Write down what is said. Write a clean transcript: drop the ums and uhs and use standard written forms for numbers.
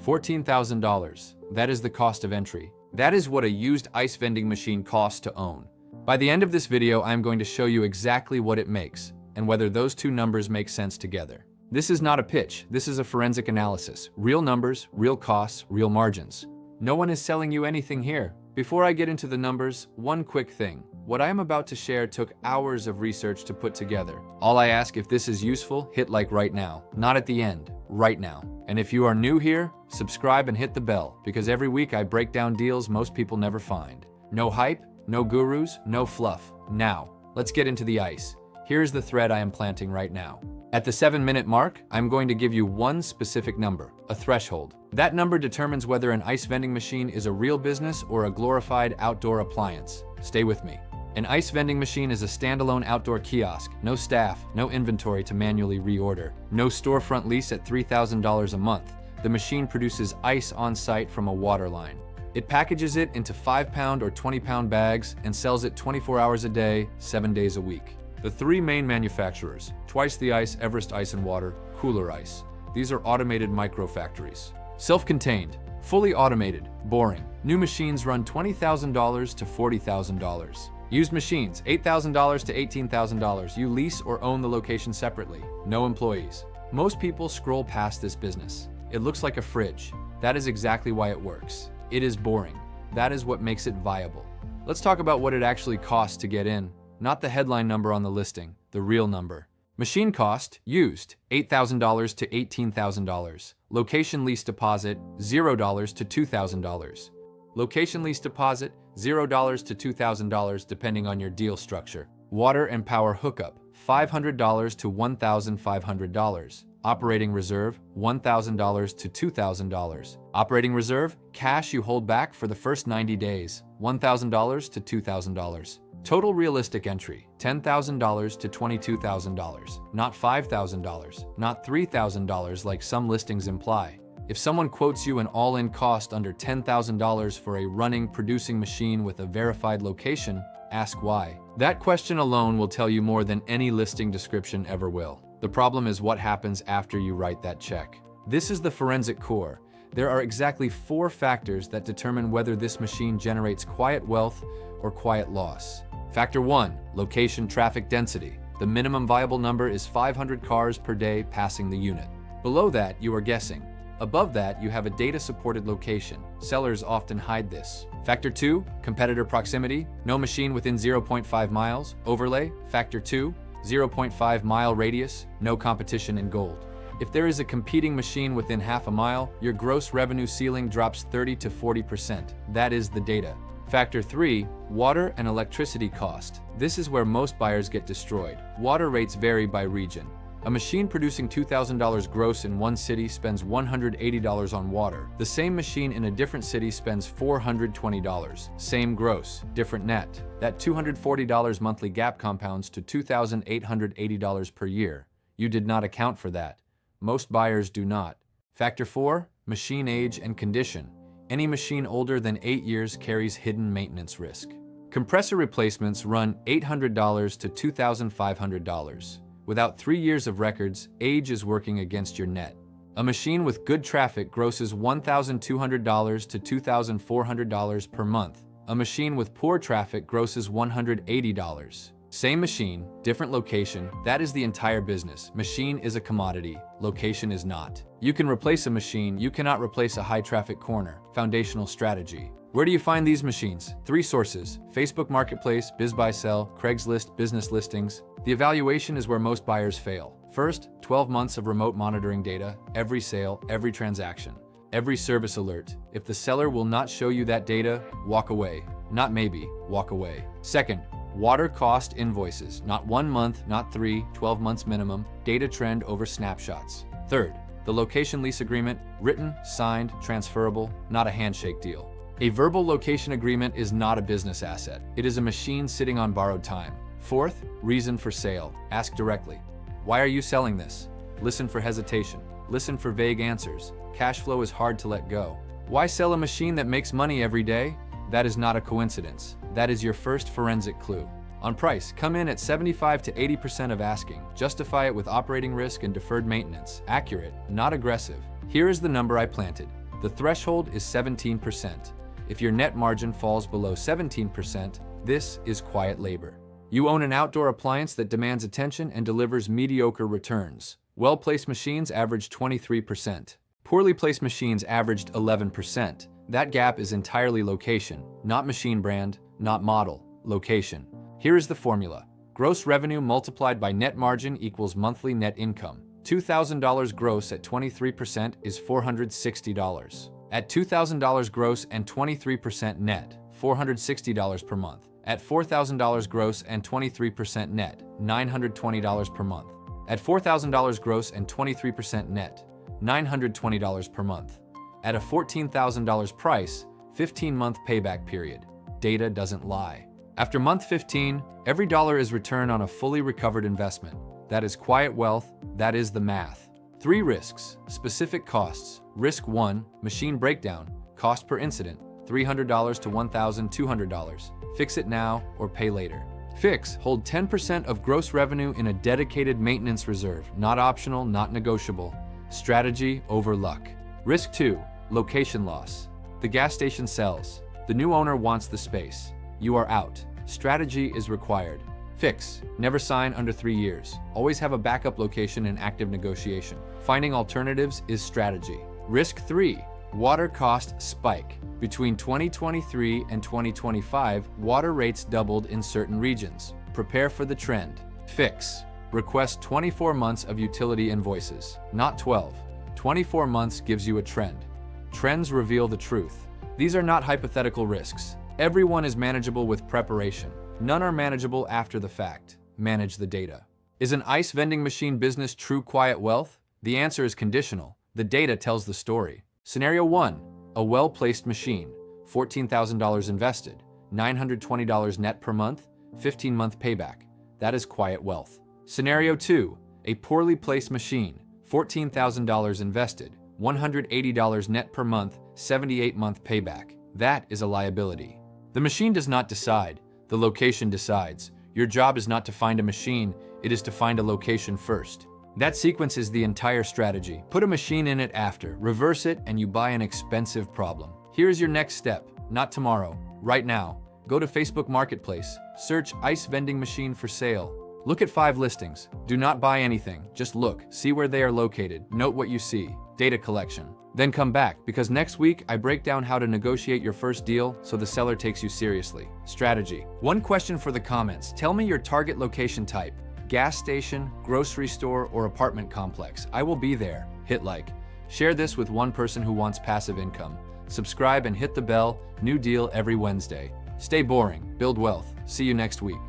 $14,000. That is the cost of entry. That is what a used ice vending machine costs to own. By the end of this video, I am going to show you exactly what it makes and whether those two numbers make sense together. This is not a pitch, this is a forensic analysis. Real numbers, real costs, real margins. No one is selling you anything here. Before I get into the numbers, one quick thing. What I am about to share took hours of research to put together. All I ask, if this is useful, hit like right now. Not at the end, right now. And if you are new here, subscribe and hit the bell, because every week I break down deals most people never find. No hype, no gurus, no fluff. Now, let's get into the ice. Here's the thread I am planting right now. At the 7-minute mark, I'm going to give you one specific number, a threshold. That number determines whether an ice vending machine is a real business or a glorified outdoor appliance. Stay with me. An ice vending machine is a standalone outdoor kiosk, no staff, no inventory to manually reorder, no storefront lease at $3,000 a month. The machine produces ice on site from a water line. It packages it into 5-pound or 20-pound bags and sells it 24 hours a day, 7 days a week. The three main manufacturers, Twice the Ice, Everest Ice and Water, Cooler Ice. These are automated micro-factories. Self-contained, fully automated, boring. New machines run $20,000 to $40,000. Used machines, $8,000 to $18,000. You lease or own the location separately. No employees. Most people scroll past this business. It looks like a fridge. That is exactly why it works. It is boring. That is what makes it viable. Let's talk about what it actually costs to get in. Not the headline number on the listing, the real number. Machine cost, used, $8,000 to $18,000. Location lease deposit, $0 to $2,000. Location lease deposit, $0 to $2,000 depending on your deal structure. Water and power hookup, $500 to $1,500. Operating reserve, $1,000 to $2,000. Operating reserve, cash you hold back for the first 90 days, $1,000 to $2,000. Total realistic entry, $10,000 to $22,000, not $5,000, not $3,000 like some listings imply. If someone quotes you an all-in cost under $10,000 for a running, producing machine with a verified location, ask why. That question alone will tell you more than any listing description ever will. The problem is what happens after you write that check. This is the forensic core. There are exactly 4 factors that determine whether this machine generates quiet wealth or quiet loss. Factor 1, location traffic density. The minimum viable number is 500 cars per day passing the unit. Below that, you are guessing. Above that, you have a data-supported location. Sellers often hide this. Factor 2, competitor proximity. No machine within 0.5 miles. Overlay. Factor 2, 0.5 mile radius. No competition in gold. If there is a competing machine within half a mile, your gross revenue ceiling drops 30 to 40%. That is the data. Factor 3, water and electricity cost. This is where most buyers get destroyed. Water rates vary by region. A machine producing $2,000 gross in one city spends $180 on water. The same machine in a different city spends $420. Same gross, different net. That $240 monthly gap compounds to $2,880 per year. You did not account for that. Most buyers do not. Factor 4, machine age and condition. Any machine older than 8 years carries hidden maintenance risk. Compressor replacements run $800 to $2,500. Without 3 years of records, age is working against your net. A machine with good traffic grosses $1,200 to $2,400 per month. A machine with poor traffic grosses $180. Same machine, different location, that is the entire business. Machine is a commodity, location is not. You can replace a machine, you cannot replace a high-traffic corner. Foundational strategy. Where do you find these machines? 3 sources: Facebook Marketplace, BizBuySell, Craigslist, business listings. The evaluation is where most buyers fail. First, 12 months of remote monitoring data, every sale, every transaction, every service alert. If the seller will not show you that data, walk away. Not maybe, walk away. Second, water cost invoices, not 1 month, not 3, 12 months minimum, data trend over snapshots. Third, the location lease agreement, written, signed, transferable, not a handshake deal. A verbal location agreement is not a business asset. It is a machine sitting on borrowed time. Fourth, reason for sale. Ask directly. Why are you selling this? Listen for hesitation. Listen for vague answers. Cash flow is hard to let go. Why sell a machine that makes money every day? That is not a coincidence. That is your first forensic clue. On price, come in at 75 to 80% of asking. Justify it with operating risk and deferred maintenance. Accurate, not aggressive. Here is the number I planted. The threshold is 17%. If your net margin falls below 17%, this is quiet labor. You own an outdoor appliance that demands attention and delivers mediocre returns. Well-placed machines average 23%. Poorly placed machines averaged 11%. That gap is entirely location, not machine brand, not model, location. Here is the formula. Gross revenue multiplied by net margin equals monthly net income. $2,000 gross at 23% is $460. At $2,000 gross and 23% net, $460 per month. At $4,000 gross and 23% net, $920 per month. At $4,000 gross and 23% net, $920 per month. At a $14,000 price, 15-month payback period. Data doesn't lie. After month 15, every dollar is returned on a fully recovered investment. That is quiet wealth, that is the math. 3 risks, specific costs. Risk 1, machine breakdown, cost per incident, $300 to $1,200. Fix it now or pay later. Fix, hold 10% of gross revenue in a dedicated maintenance reserve, not optional, not negotiable. Strategy over luck. Risk 2, location loss. The gas station sells. The new owner wants the space. You are out. Strategy is required. Fix, never sign under 3 years. Always have a backup location in active negotiation. Finding alternatives is strategy. Risk 3, water cost spike. Between 2023 and 2025, water rates doubled in certain regions. Prepare for the trend. Fix, request 24 months of utility invoices, not 12. 24 months gives you a trend. Trends reveal the truth. These are not hypothetical risks. Everyone is manageable with preparation. None are manageable after the fact. Manage the data. Is an ice vending machine business true quiet wealth? The answer is conditional. The data tells the story. Scenario 1, a well-placed machine, $14,000 invested, $920 net per month, 15-month payback. That is quiet wealth. Scenario 2, a poorly placed machine, $14,000 invested, $180 net per month, 78-month payback. That is a liability. The machine does not decide, the location decides. Your job is not to find a machine, it is to find a location first. That sequence is the entire strategy. Put a machine in it after, reverse it, and you buy an expensive problem. Here's your next step, not tomorrow, right now. Go to Facebook Marketplace, search ice vending machine for sale. Look at 5 listings. Do not buy anything, just look, see where they are located, note what you see. Data collection. Then come back, because next week I break down how to negotiate your first deal so the seller takes you seriously. Strategy. One question for the comments. Tell me your target location type. Gas station, grocery store, or apartment complex. I will be there. Hit like. Share this with one person who wants passive income. Subscribe and hit the bell. New deal every Wednesday. Stay boring. Build wealth. See you next week.